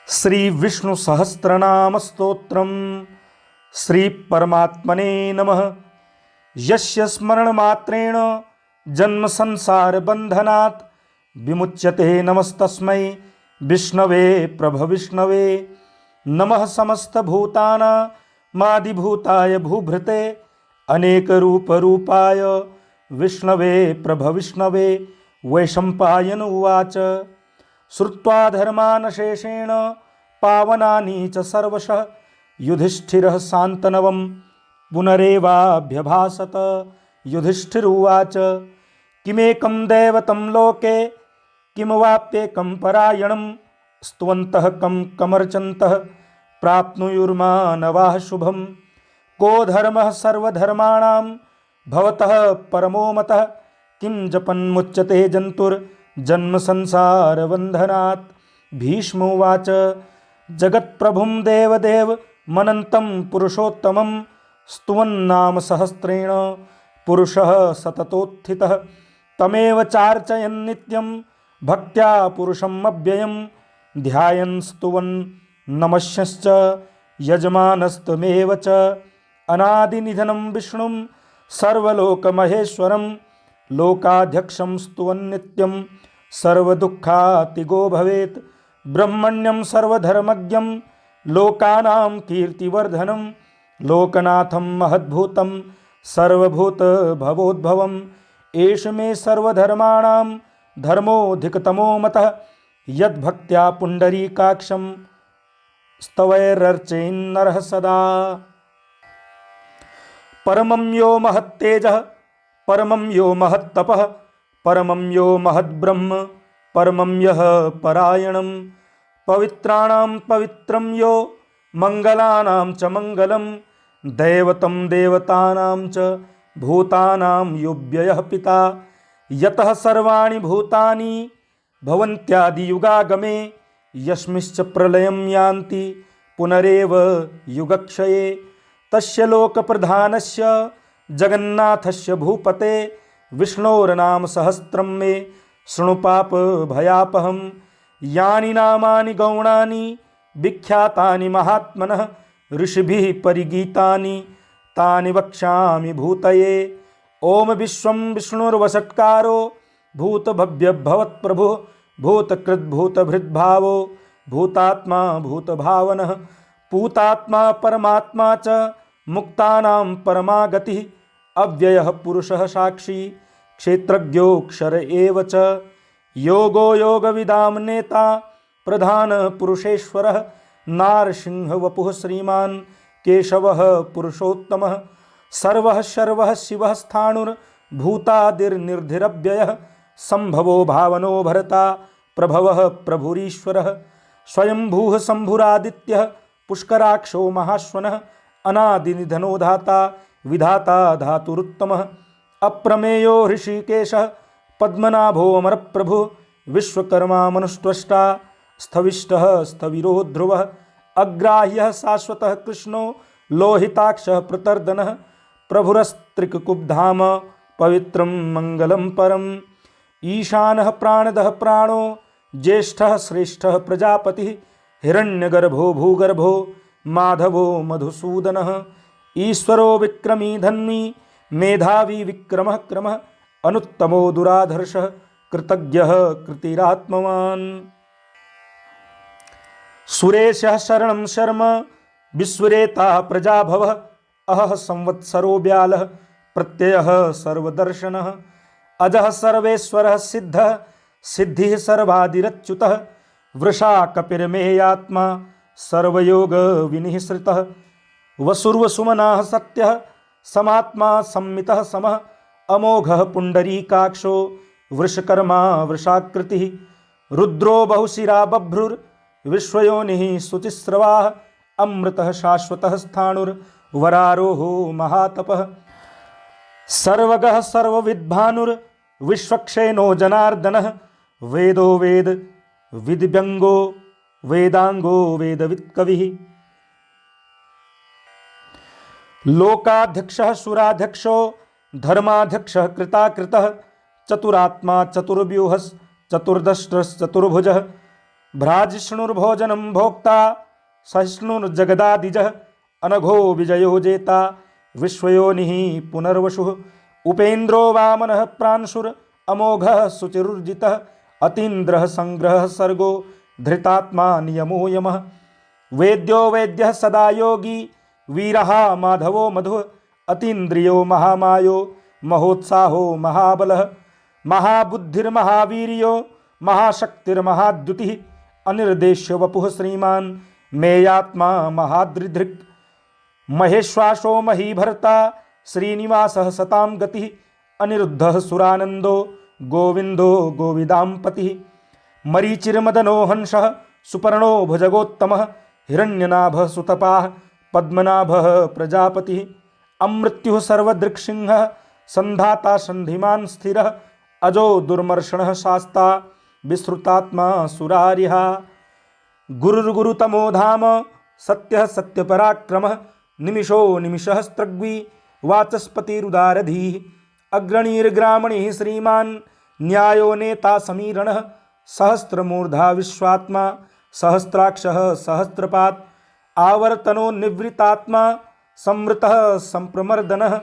श्री विष्णु सहस्रनाम स्तोत्रम श्री परमात्मने नमः। यस्य स्मरण मात्रेण जन्म संसार बंधनात् विमुच्यते नमस्तस्मै विष्णवे प्रभविष्णवे। नमः समस्त भूतानामादिभूताय भूभृते अनेक रूप रूपाय विष्णवे प्रभविष्णवे। वैशंपायन उवाच श्रुत्वा धर्मानशेषेण पावनानि च सर्वशः युधिष्ठिरः शान्तनवं पुनरेवाभ्यभाषत। युधिष्ठिर उवाच किमेकं दैवतं लोके किं वाप्येकं परायणं स्तुवन्तः कं कमर्चन्तः प्राप्नुयुर्मानवाः शुभम्। को धर्मः सर्वधर्माणां भवतः परमो मतः किं जपन्मुच्यते जन्तुर्जन्म संसार बन्धनात्। भीष्म उवाच जगत्प्रभुं देवदेव मनन्तं पुरुषोत्तमं स्तुवन्नाम सहस्रेण पुरुषः सततोत्थितः। तमेव चार्चयन् नित्यं भक्त्या पुरुषम् अव्ययं ध्यायन् स्तुवन् नमस्यश्च यजमानस्तमेव च। अनादिनिधनं विष्णुं सर्वलोकमहेश्वरं लोकाध्यक्षं स्तुवन् नित्यं सर्वदुःखातिगो भवेत्। ब्रह्मण्यं सर्वधर्मज्ञं लोकानां कीर्तिवर्धनं लोकनाथं महद्भूतं सर्वभूतभवोद्भवम्। एष मे सर्वधर्माणां धर्मोऽधिकतमो मतः यद्भक्त्या पुण्डरीकाक्षं स्तवैरर्चयन्नरः सदा। परमं यो महत्तेजः परमं यो महत्तपः परमं यो महद्ब्रह्म परमं यः परायणं पवित्राणां पवित्रं यो मंगलानां च मंगलं दैवतं देवतानां च भूतानां यो व्ययः पिता। यतः सर्वाणि भूतानि भवन्त्यादियुगागमे यस्मिश्च प्रलयं यान्ति पुनरेव युगक्षये। तस्य लोकप्रधानस्य जगन्नाथस्य भूपते विष्णोर्नाम सहस्रं मे शृणु पाप भयापहम्। यानि नामानि गौणानि विख्यातानि महात्मनः ऋषिभिः परिगीतानि तानि वक्ष्यामि भूतये। ओम विश्वं विष्णुर्वषट्कारो भूतभव्यभवत्प्रभुः भूतकृद्भूतभृद्भावो भूतात्मा भूतभावनः पूतात्मा परमात्मा च मुक्तानां परमा गतिः अव्ययः पुरुषः साक्षी क्षेत्रज्ञोऽक्षर एव च। योगो योगविदां नेता प्रधान पुरुषेश्वरः नारसिंह वपुः श्रीमान् केशवः पुरुषोत्तमः सर्वः शर्वः शिवः स्थाणुर्भूतादिर्निर्धिरव्ययः संभवो भावनो भरता प्रभवः प्रभुरीश्वरः स्वयंभूः शम्भुरादित्यः पुष्कराक्षो महाश्वनः अनादिनिधनो धाता विधाता धातुरुत्तमः अप्रमेयो ऋषिकेशः पद्मनाभो अमरप्रभुः विश्वकर्मा मनुष्टष्टा स्थविष्टः स्थविरो ध्रुवः अग्राह्यः शाश्वतः कृष्णो लोहिताक्षः प्रतर्दनः प्रभुरस्त्रिककुब्धाम पवित्रं मंगलं परम्। ईशानः प्राणदः प्राणो ज्येष्ठः श्रेष्ठः प्रजापतिः हिरण्यगर्भो भूगर्भो माधवो मधुसूदनः ईश्वरो विक्रमी धन्वी मेधावी विक्रमः क्रमः अनुत्तमो दुराधर्षः कृतज्ञः कृतिरात्मवान्। सुरेशः शरणं शर्म विश्वरेता प्रजाभवः अहः संवत्सरो व्यालः प्रत्ययः सर्वदर्शनः अजः सर्वेश्वरः सिद्धः सिद्धिः सर्वादिरच्युतः वृषा कपिर्मेयात्मा सर्वयोग विनिःसृतः वसुर्वसुमनाः सत्यः समात्मा सम्मितः समः अमोघः पुण्डरीकाक्षो वृषकर्मा वृषाकृतिः रुद्रो बहुशिरा बभ्रुर्विश्वयोनिः शुचिस्रवाः अमृतः शाश्वतः स्थाणुर्वरारोहो महातपः सर्वगः सर्वविद्भानुर्विश्वक्षेनो जनार्दनः वेदो वेद विद्व्यङ्गो वेदांगो वेदवित्कविः लोकाध्यक्षः सुराध्यक्षो धर्माध्यक्षः कृताकृतः चतुरात्मा चतुर्व्यूहश्चतुर्दष्ट्रश्चतुर्भुजः भ्राजिष्णुर्भोजनं भोक्ता सहिष्णुर्जगदादिजः अनघो विजयो जेता विश्वयोनिः पुनर्वसुः उपेन्द्रो वामनः प्रांशुर अमोघः शुचिरुर्जितः अतीन्द्रः संग्रहः सर्गो धृतात्मा नियमो यमः वेद्यो वैद्यः सदा योगी वीरः माधवो मधुः अतीन्द्रियो महामायो महोत्साहो महाबलः महाबुद्धिर्महावीर्यो महाशक्तिर्महाद्युतिः अनिर्देश्य वपुः श्रीमान् मेयात्मा महादृधृक् महेश्वासो महीभर्ता श्रीनिवासः सतां गतिः अनिरुद्धः सुरानन्दो गोविन्दो गोविदाम्पतिः मरीचिर्मदनो हंसः सुपर्णो भुजगोत्तमः हिरण्यनाभः सुतपाः पद्मनाभः प्रजापतिः अमृत्युः सर्वदृक्सिंहः सन्धाता सन्धिमान् स्थिरः अजो दुर्मर्षणः शास्ता विश्रुतात्मा सुरारिहा गुरुर्गुरुतमो धाम सत्यः सत्यपराक्रमः निमिषो निमिषः स्त्रग्वी वाचस्पतिरुदारधीः अग्रणीर्ग्रामणिः श्रीमान् न्यायो नेता समीरणः सहस्रमूर्धा विश्वात्मा सहस्राक्षः सहस्रपात् आवर्तनो निवृतात्मा संवृतः संप्रमर्दनः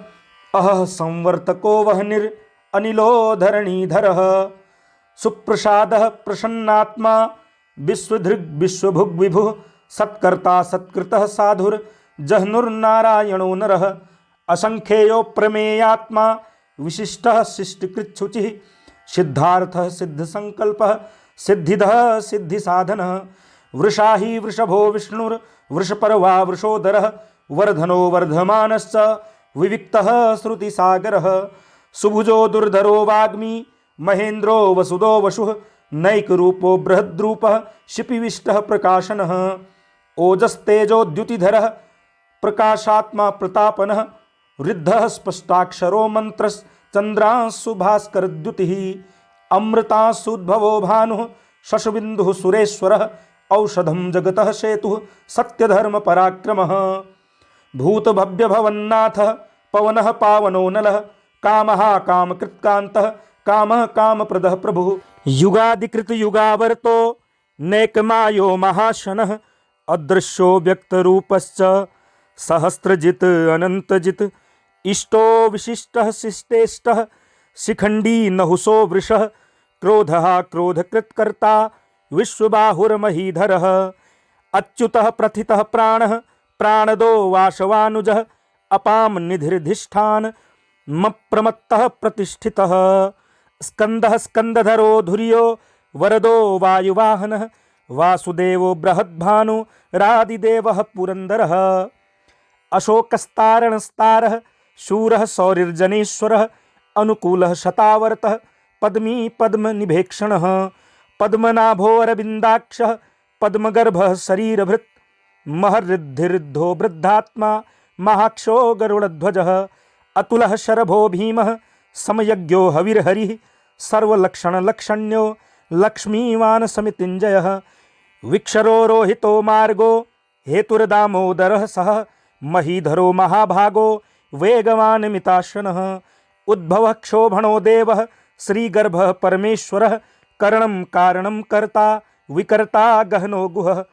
अहः संवर्तको वह्निर् अनिलो धरणीधरः सुप्रसादः प्रसन्नात्मा विश्वधृग् विश्वभुग् विभुः सत्कर्ता सत्कृतः साधुर्जह्नुर्नारायणो नरः असंख्येयो प्रमेयात्मा विशिष्टः शिष्टकृच्छुचिः सिद्धार्थः सिद्धसंकल्पः सिद्धिदः सिद्धिसाधनः वृषाही वृषभो विष्णुर्वृषपर्वा वृषोदरः वर्धनो वर्धमानश्च विविक्तः श्रुतिसागरः सुभुजो दुर्धरो वाग्मी महेन्द्रो वसुदो वसुः नैकरूपो बृहद्रूपः शिपिविष्टः प्रकाशनः ओजस्तेजोद्युतिधरः प्रकाशात्मा प्रतापनः वृद्धः स्पष्टाक्षरो मंत्रश्चन्द्रांशु भास्करद्युतिः अमृतांशुद्भवो भानुः शशबिन्दुः सुरेश्वरः औषधं जगतः सेतुः सत्यधर्मपराक्रमः भूतभव्यभवन्नाथः पवनः पावनो नलः कामः कामकृत्कान्तः कामः कामप्रदः प्रभुः युगादिकृतयुगावर्तो नैकमायो महाशनः अदृश्यो व्यक्तरूपश्च सहस्रजित् अनन्तजित् इष्टो विशिष्टः शिष्टेष्टः शिखण्डी नहुसो वृषः क्रोधः क्रोधकृत्कर्ता विश्वबाहुर्महीधरः अच्युतः प्रथितः प्राणः प्राणदो वासवानुजः अपां निधिर्धिष्ठान् मप्रमत्तः प्रतिष्ठितः स्कन्दः स्कन्दधरो धुर्यो वरदो वायुवाहनः वासुदेवो बृहद्भानुरादिदेवः पुरन्दरः अशोकस्तारणस्तारः शूरः सौरिर्जनेश्वरः अनुकूलः शतावर्तः पद्मी पद्मनिभेक्षणः पद्मनाभोऽरविन्दाक्षः पद्मगर्भः शरीरभृत् महर्ऋद्धिर्द्धो वृद्धात्मा महाक्षो गरुडध्वजः अतुलः शरभो भीमः समयज्ञो हविर्हरिः सर्वलक्षणलक्षण्यो लक्ष्मीवान् समितिञ्जयः विक्षरो रोहितो मार्गो हेतुर्दामोदरः सः महीधरो महाभागो वेगवान् मिताशनः उद्भवः क्षोभणो देवः श्रीगर्भः परमेश्वरः करणं कारणं कर्ता विकर्ता गहनो गुहः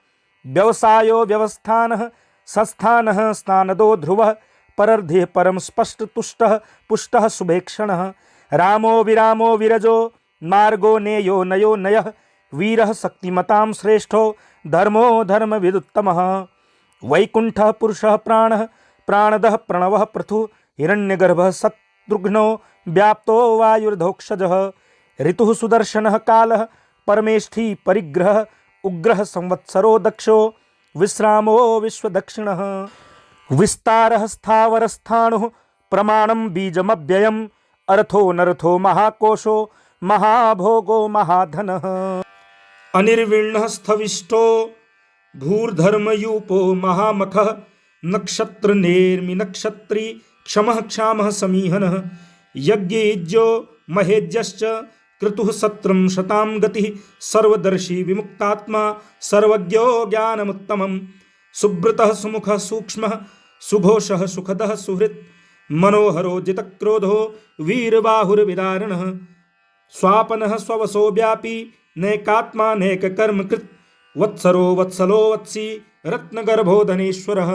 व्यवसायो व्यवस्थानः संस्थानः स्नानदो ध्रुवः परर्धिः परम स्पष्ट तुष्टः पुष्टः शुभेक्षणः रामो विरामो विरजो मार्गो नेयो नयो नयः वीरः शक्तिमतां श्रेष्ठो धर्मो धर्मविदुत्तमः वैकुण्ठः पुरुषः प्राणः प्राणदः प्रणवः पृथुः हिरण्यगर्भः शत्रुघ्नो व्याप्तो वायुर्धोक्षजः ऋतुः सुदर्शनः कालः परमेष्ठी परिग्रहः उग्रः संवत्सरो दक्षो विश्रामो विश्वदक्षिणः विस्तारः स्थावरस्थाणुः प्रमाणं बीजमव्ययम् अर्थो नर्थो महाकोशो महाभोगो महाधनः अनिर्विण्णः स्थविष्टो भूर्धर्मयूपो महामखः नक्षत्रनेर्मि नक्षत्री क्षमः क्षामः समीहनः यज्ञेज्यो महेज्यश्च क्रतुः सत्रं शतां गतिः सर्वदर्शी विमुक्तात्मा सर्वज्ञो ज्ञानमुत्तमं सुब्रतः सुमुखः सूक्ष्मः सुघोषः सुखदः सुहृत् मनोहरो जितक्रोधो वीरबाहुर्विदारणः स्वापनः स्ववसो व्यापी नैकात्मा नैककर्मकृत् वत्सरो वत्सलो वत्सी रत्नगर्भो धनेश्वरः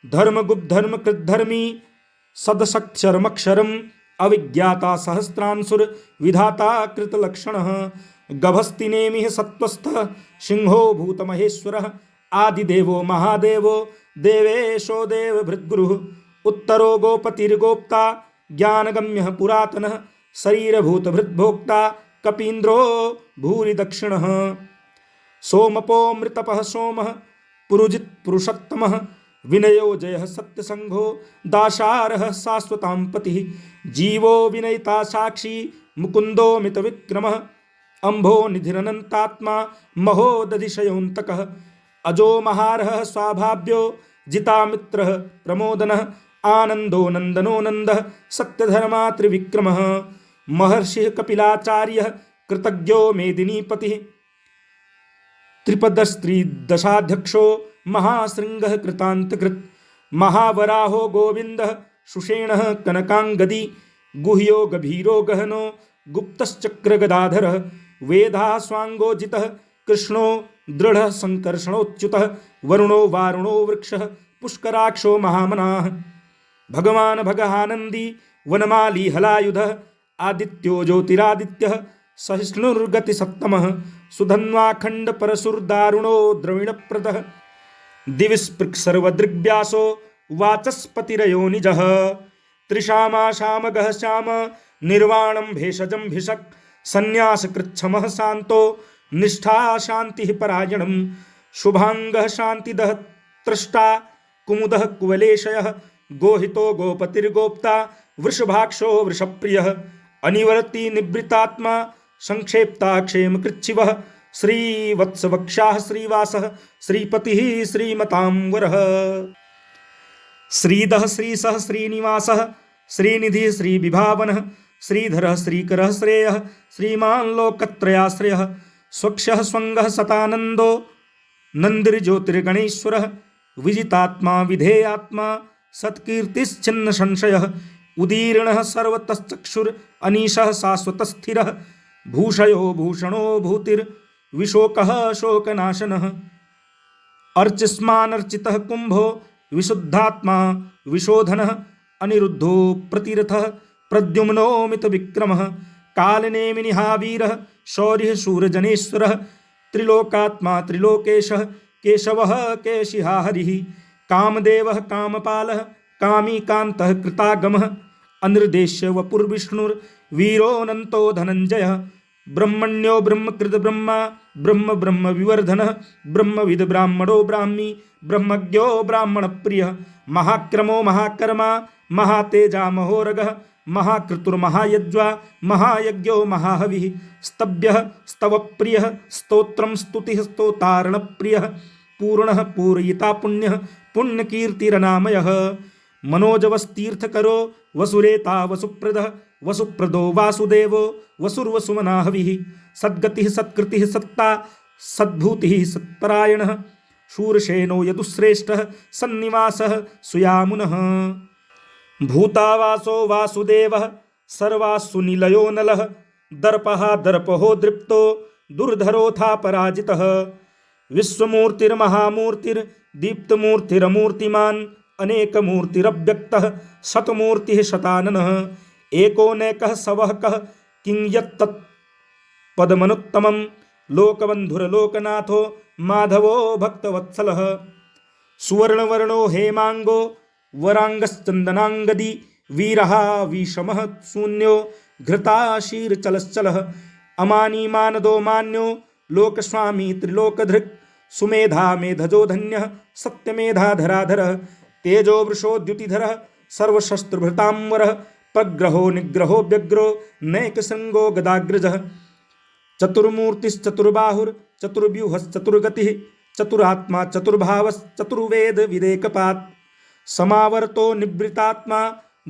धर्मगुप्धर्मकृद्धर्मी सदसक्षरमक्षरम् अविज्ञाता सहस्रांशुर विधाता कृतलक्षणः गभस्तिनेमिः सत्त्वस्थः सिंहो भूतमहेश्वरः आदिदेवो महादेवो देवेशो देवभृद्गुरुः उत्तरो गोपतिर्गोप्ता ज्ञानगम्यः पुरातनः शरीरभूतभृद्भोक्ता कपीन्द्रो भूरि दक्षिणः सोमपो मृतपः सोमः पुरुजित् पुरुषोत्तमः विनयो जयः सत्यसंघो दाशारः शाश्वतां पतिः जीवो विनयिता साक्षी मुकुन्दो मितविक्रमः अम्भो निधिरनन्तात्मा महोदधिशयोऽन्तकः अजो महारः स्वाभाव्यो जितामित्रः प्रमोदनः आनन्दो नन्दनो नन्दः सत्यधर्मा त्रिविक्रमः महर्षिः कपिलाचार्यः कृतज्ञो मेदिनीपतिः त्रिपदस्त्रिदशाध्यक्षो महाशृङ्गः कृतान्तकृत् महावराहो गोविन्दः सुषेणः कनकाङ्गदी गुह्यो गभीरो गहनो गुप्तश्चक्रगदाधरः वेदाः स्वाङ्गोजितः कृष्णो दृढः सङ्कर्षणोच्युतः वरुणो वारुणो वृक्षः पुष्कराक्षो महामनाः भगवान् भगहानन्दी वनमाली हलायुधः आदित्यो ज्योतिरादित्यः सहिष्णुर्गतिसत्तमः सुधन्वाखण्डपरशुर्दारुणो द्रविणप्रदः दिविस्पृक्सर्वदृग्व्यासो वाचस्पतिरयो निजः त्रिशामाशामगः श्याम निर्वाणं भेषजं भिषक् सन्न्यासकृच्छमः शान्तो निष्ठा शान्तिः परायणं शुभाङ्गः शान्तिदः त्रष्टा कुमुदः कुवलेशयः गोहितो गोपतिर्गोप्ता वृषभाक्षो वृषप्रियः अनिवर्ति निवृत्तात्मा संक्षेप्ता क्षेमकृच्छिवः श्रीवत्सवक्षाः श्रीवासः श्रीपतिः श्रीमतांवरः श्रीदः श्रीसः श्रीनिवासः श्रीनिधिः श्रीविभावनः श्रीधरः श्रीकरः श्रेयः श्रीमान् लोकत्रयाश्रयः स्वक्षः स्वङ्गः सतानन्दो नन्दिर्ज्योतिर्गणेश्वरः विजितात्मा विधेयात्मा सत्कीर्तिश्चिन्न संशयः उदीर्णः सर्वतश्चक्षुरनीशः शाश्वतस्थिरः भूषयो भूषणो भूतिर्विशोकः शोकनाशनः अर्चिस्मानर्चितः कुम्भो विशुद्धात्मा विशोधनः अनिरुद्धो प्रतिरथः प्रद्युम्नो मितविक्रमः कालनेमिनिहावीरः शौर्यः शूरजनेश्वरः त्रिलोकात्मा त्रिलोकेशः केशवः केशिहा हरिः कामदेवः कामपालः कामीकान्तः कृतागमः अनिर्देश्य वपुर्विष्णुर्वीरोऽनन्तो धनञ्जयः ब्रह्मण्यो ब्रह्मकृत ब्रह्मा ब्रह्म ब्रह्म विवर्धनः ब्रह्मविद् ब्राह्मणो ब्राह्मी ब्रह्मज्ञो ब्राह्मणप्रियः महाक्रमो महाकर्मा महातेजा महोरगः महाक्रतुर्महायज्वा महायज्ञो महाहविः स्तभ्यः स्तवप्रियः स्तोत्रं स्तुतिः स्तोतारणप्रियः पूर्णः पूरयिता पुण्यः पुण्यकीर्तिरनामयः मनोजवस्तीर्थकरो वसुरेता वसुप्रदः वसुप्रदो वासुदेवो वसुर्वसुमनाहविः सद्गतिः सत्कृतिः सत्ता सद्भूतिः सत्परायणः शूरसेनो यदुश्रेष्ठः सन्निवासः सुयामुनः भूतावासो वासुदेवः सर्वासु निलयो नलः दर्पः दर्पहो दृप्तो दुर्धरोऽथा पराजितः विश्वमूर्तिर्महामूर्तिर्दीप्तमूर्तिरमूर्तिमान् अनेकमूर्तिरव्यक्तः शतमूर्तिः शताननः एकोनेकः सवः कः किं यत्तत्पदमनुत्तमं लोकबन्धुरलोकनाथो माधवो भक्तवत्सलः सुवर्णवर्णो हेमाङ्गो वराङ्गश्चन्दनाङ्गदी वीरः विषमः शून्यो घृताशीर्चलश्चलः अमानी मानदो मान्यो लोकस्वामी त्रिलोकधृक् सुमेधा मेधजो धन्यः सत्यमेधाधराधरः तेजो वृषोद्युतिधरः सर्वशस्त्रभृतांवरः प्रग्रहो निग्रहो व्यग्रो नैकशृङ्गो गदाग्रजः चतुर्मूर्तिश्चतुर्बाहुर्चतुर्व्यूहश्चतुर्गतिः चतुरात्मा चतुर्भावश्चतुर्वेद विदेकपात् समावर्तो निवृतात्मा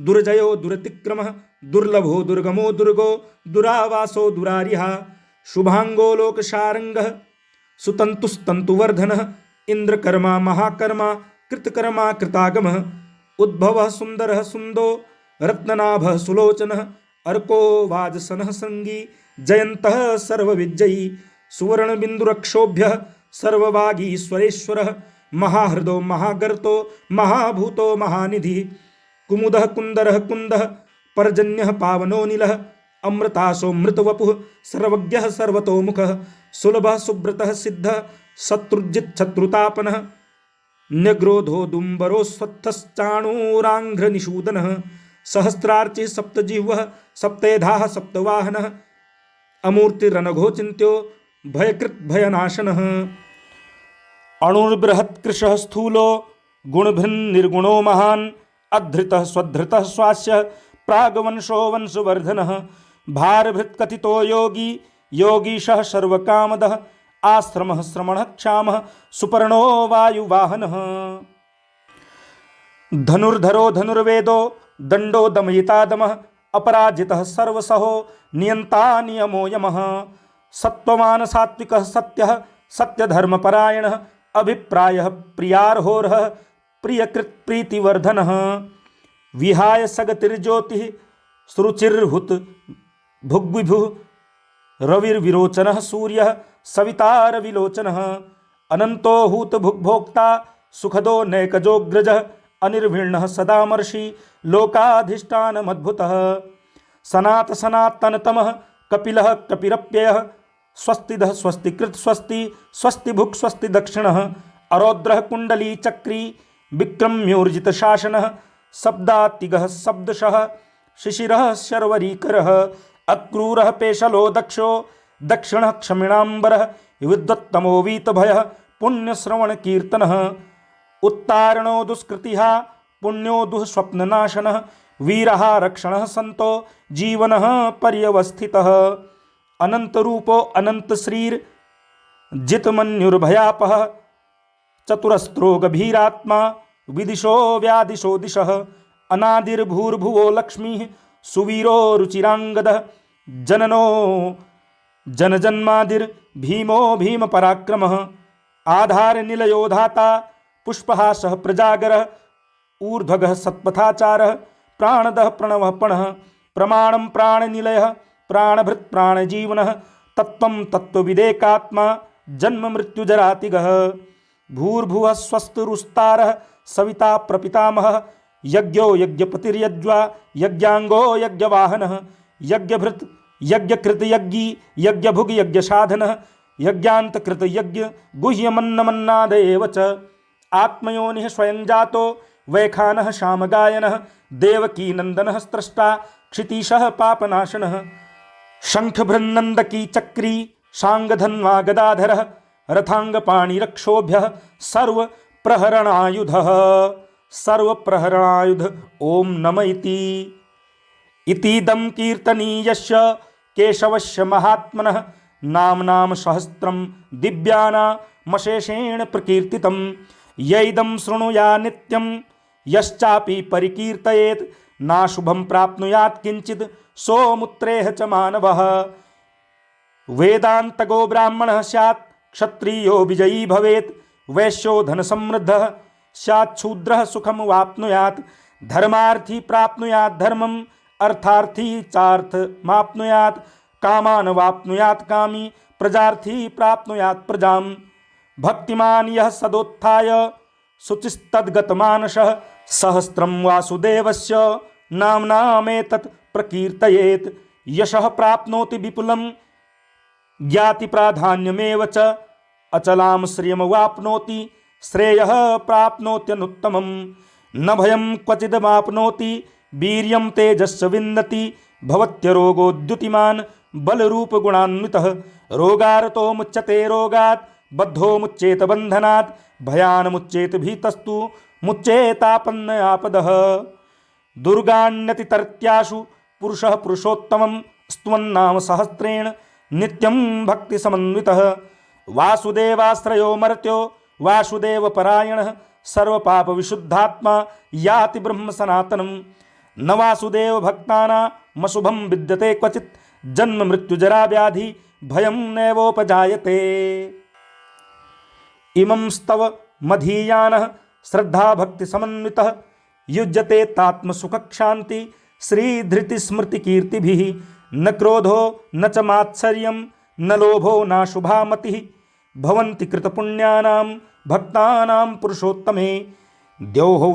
दुर्जयो दुरतिक्रमः दुर्लभो दुर्गमो दुर्गो दुरावासो दुरारिहा शुभांगो लोकशारंगः सुतंतुस्तंतुवर्धनः इंद्रकर्मा महाकर्मा कृतकर्मा कृतागमः उद्भवः सुंदरः सुंदो रत्ननाभः सुलोचनः अर्को वाजसनः संगी जयन्तः सर्वविजयी सुवर्णबिन्दुरक्षोभ्यः सर्ववागीश्वरेश्वरः महाहृदो महागर्तो महाभूतो महानिधिः कुमुदः कुन्दरः कुन्दः पर्जन्यः पावनोऽनिलः अमृतासो मृतवपुः सर्वज्ञः सर्वतोमुखः सुलभः सुब्रतः सिद्धः शत्रुजिच्छत्रुतापनः न्यग्रोधो दुम्बरोस्वत्थश्चाणूराङ्घ्रनिषूदनः सहस्रार्चिः सप्तजिह्वः सप्तेधाः सप्तवाहनः अमूर्तिरनघोचिन्त्यो भयकृत् भयनाशनः अणुर्बृहत्कृशः स्थूलो गुणभिर्निर्गुणो महान् अधृतः स्वधृतः स्वास्य प्रागवंशो वंशवर्धनः भारभृत्कथितो योगी योगीशः सर्वकामदः आश्रमः श्रमणः क्षामः सुपर्णो वायुवाहनः धनुर्धरो धनुर्वेदो दण्डो दमयिता दमः अपराजितः सर्वसहो नियन्ता नियमो यमः सत्त्ववान् सात्विकः सत्यः सत्यधर्मपरायणः अभिप्रायः प्रियार्होरः प्रियकृत् प्रीतिवर्धनः विहाय सगतिर्ज्योतिः सुरुचिर्हुत भुग्विभुः रविर्विरोचनः सूर्यः सवितारविलोचनः अनन्तो हूत भुग्भोक्ता सुखदो नैकजोऽग्रजः अनिर्विण्णः सदामर्षि लोकाधिष्ठानमद्भुतः सनातनतमः कपिलः कपिरप्ययः स्वस्तिदः स्वस्तिकृत् स्वस्ति स्वस्तिभुक् स्वस्ति दक्षिणः अरौद्रः कुण्डली चक्री विक्रम्योर्जितशासनः शब्दातिगः शब्दशः शिशिरः शर्वरीकरः अक्रूरः पेशलो दक्षो दक्षिणः क्षमिणाम्बरः विद्वत्तमो वीतभयः पुण्यश्रवणकीर्तनः उत्तारणो दुष्कृतिः पुण्यो दुःस्वप्ननाशनः वीरः रक्षणः सन्तो जीवनः पर्यवस्थितः अनन्तरूपो अनन्तश्रीर् जितमन्युर्भयापः चतुरस्त्रो गभीरात्मा विदिशो व्यादिशो दिशः अनादिर्भूर्भुवो लक्ष्मीः सुवीरो रुचिराङ्गदः जननो जनजन्मादिर्भीमो भीमपराक्रमः आधारनिलयो धाता पुष्पहासः प्रजागरः ऊर्ध्वगः सत्पथाचारः प्राणदः प्रणवः पणः प्रमाणं प्राणनिलयः प्राणभृत् प्राणजीवनः तत्त्वं तत्त्वविदेकात्मा जन्ममृत्युजरातिगः भूर्भुवः स्वस्तुरुस्तारः सविता प्रपितामहः यज्ञो यज्ञपतिर्यज्वा यज्ञांगो यज्ञवाहनः यज्ञभृत् यज्ञकृत यज्ञी यज्ञभुग यज्ञसाधनः यज्ञान्तकृत यज्ञ गुह्यमन्नमन्नादेव च आत्मयोनिः स्वयं जातो वैखानः श्यामगायनः देवकीनन्दनः स्रष्टा क्षितीशः पापनाशनः शङ्खभृन्नन्दकी चक्री शाङ्गधन्वा गदाधरः रथाङ्गपाणिरक्षोभ्यः सर्वप्रहरणायुधः सर्वप्रहरणायुध ओम नम इतीदं कीर्तनीयस्य केशवस्य महात्मनः नाम्नां सहस्रं दिव्यानामशेषेण प्रकीर्तितं यैदं शृणुया नित्यं यश्चापि परिकीर्तयेत् नाशुभं प्राप्नुयात् किंचित् सोमुत्रेह च मानवः वेदान्तगो ब्राह्मणः स्यात् क्षत्रियो विजयी भवेत् वैश्यो धनसमृद्धः स्यात् शूद्रः सुखं वाप्नुयात् धर्मार्थी प्राप्नुयात् धर्मम् अर्थार्थी चार्थमाप्नुयात् कामान् वाप्नुयात् कामी प्रजार्थी प्राप्नुयात् प्रजां भक्तिमान् यः सदोत्थाय शुचिस्तद्गतमानसः सहस्रं वासुदेवस्य नाम्नामेतत् प्रकीर्तयेत् यशः प्राप्नोति विपुलं ज्ञाति प्राधान्यमेव च अचलां श्रियमवाप्नोति श्रेयः प्राप्नोत्यनुत्तमं न भयं क्वचिदवाप्नोति वीर्यं तेजस्य विन्दति भवत्यरोगोद्युतिमान् बलरूपगुणान्वितः रोगारतो मुच्यते रोगात् बद्धो मुच्येत बन्धनात् भयानमुच्येत भीतस्तु मुच्येतापन्नयापदः दुर्गाण्यतितर्त्याशु पुरुषः पुरुषोत्तमं स्तुवन्नाम सहस्रेण नित्यं भक्तिसमन्वितः वासुदेवाश्रयो मर्त्यो वासुदेवपरायणः सर्वपापविशुद्धात्मा याति ब्रह्म सनातनं न वासुदेव भक्तानामशुभं विद्यते क्वचित् जन्म मृत्युजरा व्याधि भयं नैवोपजायते इमं स्तव मधीयानः श्रद्धाभक्तिसमन्वितः युज्यते तात्मसुखक्षान्ति श्रीधृतिस्मृतिकीर्तिभिः न क्रोधो न च मात्सर्यं न लोभो न शुभामतिः भवन्ति कृतपुण्यानां भक्तानां पुरुषोत्तमे। द्यौः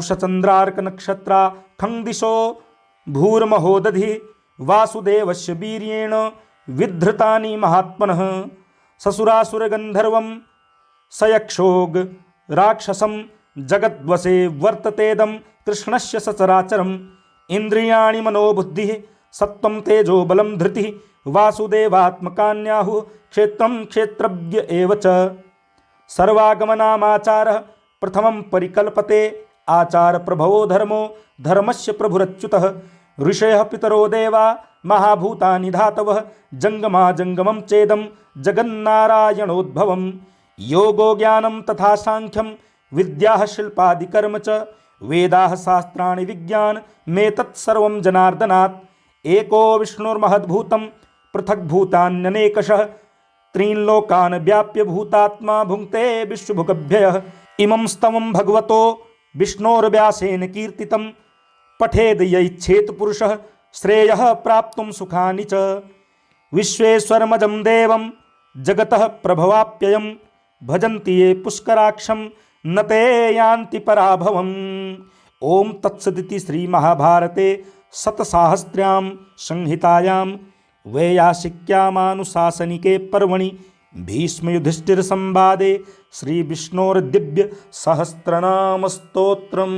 खं दिशो भूर्महोदधि वासुदेवस्य वीर्येण विधृतानि महात्मनः। ससुरासुरगन्धर्वं सयक्षोग राक्षसं जगद्वसे वर्ततेदं कृष्णस्य सचराचरम्। इन्द्रियाणि मनोबुद्धिः सत्त्वं तेजो बलं धृतिः वासुदेवात्मकान्याहुः क्षेत्रं क्षेत्रज्ञ एव च। सर्वागमनामाचारः प्रथमं परिकल्पते आचार प्रभवो धर्मो धर्मस्य प्रभुरच्युतः। ऋषयः पितरो देवा महाभूतानि धातवः जंगमा जंगमं चेदं जगन्नारायणोद्भवम्। योगो ज्ञानं तथा सांख्यं विद्याः शिल्पादिकर्म च वेदाः शास्त्राणि विज्ञानमेतत् सर्वं जनार्दनात्। एको विष्णुर्महद्भूतं पृथग्भूतान्यनेकशः त्रीन् लोकान् व्याप्य भूतात्मा भुङ्क्ते विश्वभुगभ्यः। इमं स्तवं भगवतो विष्णोर्व्यासेन कीर्तितं पठेद् य इच्छेत् पुरुषः श्रेयः प्राप्तुं सुखानि च। विश्वेश्वरमजं देवं जगतः प्रभवाप्ययं भजन्ति ये पुष्कराक्षं न ते यान्ति पराभवम्। ओम तत्सदिति श्रीमहाभारते शतसाहस्र्यां संहितायां वैयासिक्यामानुशासनिके पर्वणि भीष्मयुधिष्ठिरसंवादे श्रीविष्णोर्दिव्य सहस्रनाम स्तोत्रम्।